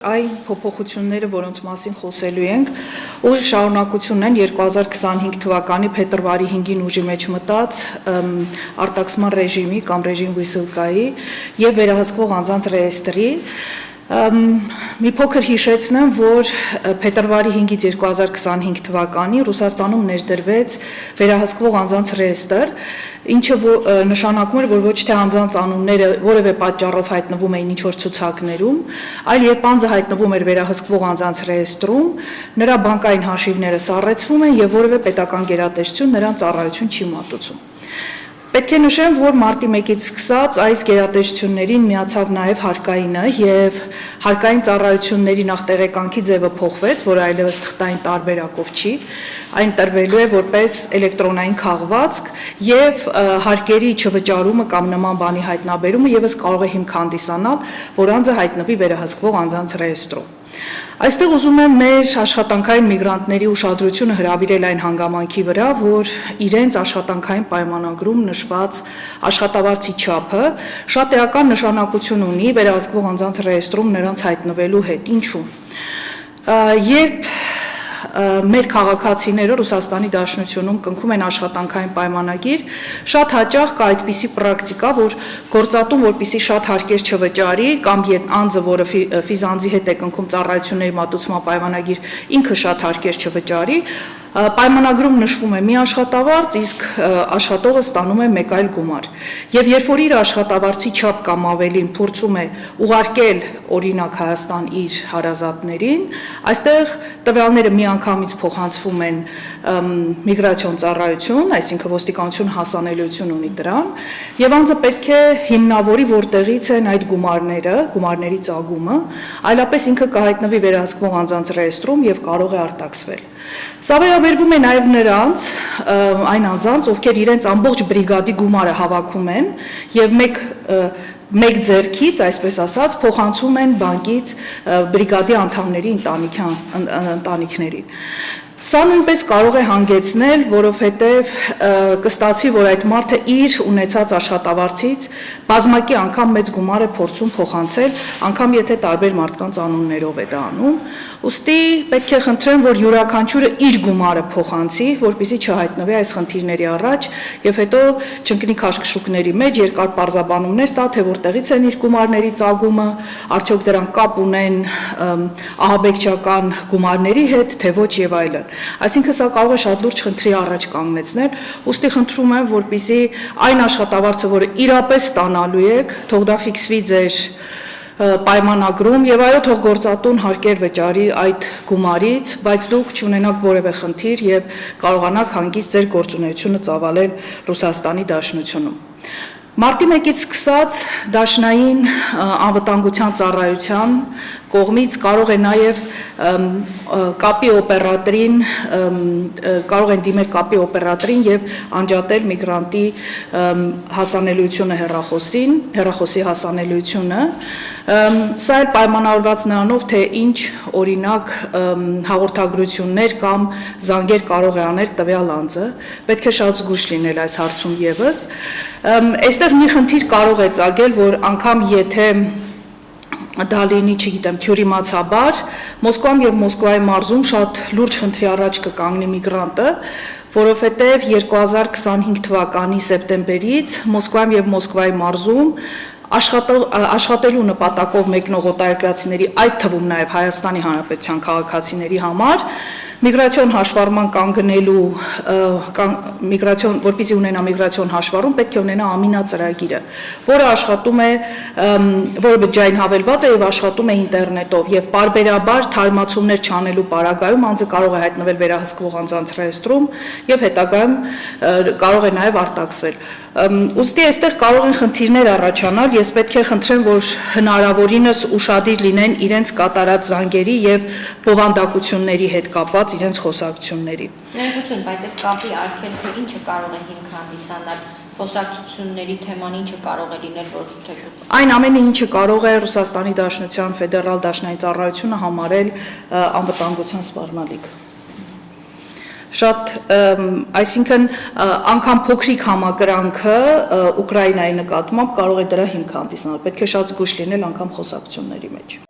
Այն փոփոխությունները, որոնց մասին խոսելու ենք, ուղիղ շարունակությունն են 2025 թվականի փետրվարի 5-ին ուժի մեջ մտած արտաքսման ռեժիմի կամ ռեժիմ վիսլկայի եւ վերահսկվող անձանց ռեեստրի մի փոքր հիշեցնեմ, որ փետրվարի 5-ից 2025 թվականին Ռուսաստանում ներդրվեց վերահսկվող անձանց ռեեստր, ինչը նշանակում էր, որ ոչ թե անձանց անունները որևէ պատճառով հայտնվում էին ինչ-որ ցուցակներում, այլ երբ անձը հայտնվում էր վերահսկվող անձանց ռեեստրում, նրա բանկային հաշիվները սառեցվում են եւ որևէ պետական գերատեսչություն նրան ծառայություն չի մատուցում։ Պետք է նշեմ, որ մարտի 1-ից սկսած այս գերատեսչություններին միացավ նաև հարկայինը եւ հարկային ծառայությունների նախ տեղեկանքի ձևը փոխվեց, որը այլևս թղթային տարբերակով չի, այն տրվելու է որպես էլեկտրոնային քաղվածք եւ հարկերի չվճարումը կամ նման բանի հայտնաբերումը եւս կարող է հիմք հանդիսանալ, որ անձը հայտնվի վերահսկվող անձանց ռեեստրում։ Այստեղ ուզում եմ մեր աշխատանքային միգրանտների ուշադրությունը հրավիրել այն հանգամանքի վրա, որ իրենց աշխատանքային պայմանագրում նշված աշխատավարձի չափը շատ էական նշանակություն ունի վերահսկվող անձանց ռեեստրում նրանց հայտնվելու հետ։ Ինչու՞։ Երբ մեր քաղաքացիները Ռուսաստանի Դաշնությունում կնքում են աշխատանքային պայմանագիր, շատ հաճախ կա այդպիսի պրակտիկա, որ գործատուն, որպեսզի շատ հարկեր չվճարի, կամ անձը, որը ֆիզանձի հետ է կնքում ծառայությունների մատուցման պայմանագիր, ինքը շատ հարկեր չվճարի, պայմանագրում նշվում է մի աշխատավարձ, իսկ աշխատողը ստանում է մեկ այլ գումար։ Եվ երբ որ իր աշխատավարձի չափ կամ ավելին փորձում է ուղարկել օրինակ Հայաստան իր հարազատներին, այստեղ տվյալները միանգամից փոխանցվում են միգրացիոն ծառայություն, այսինքն ոստիկանություն հասանելիություն ունի դրան, եւ անձը պետք է հիմնավորի որտեղից են այդ գումարները, գումարների ծագումը, այլապես ինքը կհայտնվի վերահսկվող անձանց ռեեստրում եւ կարող է արտաքսվել։ Սա վերաբերվում է նաև նրանց, այն անձանց, ովքեր իրենց ամբողջ բրիգադի գումարը հավաքում են եւ մեկ ձեռքից, այսպես ասած, փոխանցում են բանկից բրիգադի անդամների ընտանիքներին։ Սա նույնպես կարող է հանգեցնել, որովհետև կստացվի, որ այդ մարդը իր ունեցած աշխատավարձից բազմակի անգամ մեծ գումար է փորձում փոխանցել, անգամ եթե տարբեր մարդկանց անուններով է դա անում, ուստի պետք է խնդրեմ, որ յուրաքանչյուրը իր գումարը փոխանցի, որպեսզի չհայտնվի այս խնդիրների առաջ եւ հետո չընկնի քաշքշուկների մեջ, երկար պարզաբանումներ տա, թե որտեղից են իր գումարների ծագումը, արդյոք դրանք կապ ունեն ահաբեկչական գումարների հետ, թե ոչ եւ այլն։ Այսինքն սա կարող է շատ լուրջ խնդրի առաջ կանգնեցնել, ուստի խնդրում եմ, որպեսզի այն աշխատավարձը, որը իրապես ստանալու եք, թող դա ֆիքսվի ձեր պայմանագրում եւ այո, թող գործատուն հարկեր վճարի այդ գումարից, բայց դուք չունենաք որևէ խնդիր եւ կարողանաք հանգիստ ձեր գործունեությունը ծավալել Ռուսաստանի Դաշնությունում։ Մարտի 1-ից սկսած Դաշնային անվտանգության ծառայության կողմից կարող է նաև կապի օպերատորին, կարող են դիմել կապի օպերատորին եւ անջատել միգրանտի հասանելիությունը հեռախոսի հասանելիությունը։ Սա էլ պայմանավորված նրանով, թե ինչ օրինակ հաղորդագրություններ կամ զանգեր կարող է անել տվյալ անձը, պետք է շատ զգույշ լինել այս հարցում եւս։ Այստեղ մի խնդիր կարող է ծագել, որ անգամ եթե դա լինի, չգիտեմ, թյուրիմացաբար, Մոսկվայում եւ Մոսկվայի մարզում շատ լուրջ խնդրի առաջ կկանգնի միգրանտը, որովհետեւ 2025 թվականի սեպտեմբերից Մոսկվայում եւ Մոսկվայի մարզում աշխատելու նպատակով մեկնող օտարերկրացիների, այդ թվում նաև Հայաստանի Հանրապետության քաղաքացիների համար միգրացիոն հաշվառման կանգնելու, որպեսզի ունենա միգրացիոն հաշվառում, պետք է ունենա Ամինա ծրագիրը, որը աշխատում է, որը բջջային հավելված է եւ աշխատում է ինտերնետով եւ պարբերաբար թարմացումներ չանելու պարագայում անձը կարող է հայտնվել վերահսկվող անձանց ռեեստրում եւ հետագայում կարող է նաեւ արտաքսվել։ Ուստի այստեղ կարող են խնդիրներ առաջանալ, ես պետք է խնդրեմ, որ հնարավորինս ուշադիր լինեն իրենց կատարած զանգերի եւ բովանդակությունների հետ կապված իրենց խոսակցությունների։ Ներողություն, բայց այս կապի արգելքը ինչը կարող է հիմք հանդիսանալ խոսակցությունների թեման ինչը կարող է լինել, որ թեկուզ։ Այն ամենը, ինչը կարող է Ռուսաստանի Դաշնության ֆեդերալ դաշնային ծառայությունը համարել անվտանգության սպառնալիք։ Շատ, այսինքն անգամ փոքրիկ համակրանքը Ուկրաինայի նկատմամբ կարող է դրա հիմք հանդիսանալ, պետք է շատ զգույշ լինել անգամ խոսակցությունների մեջ։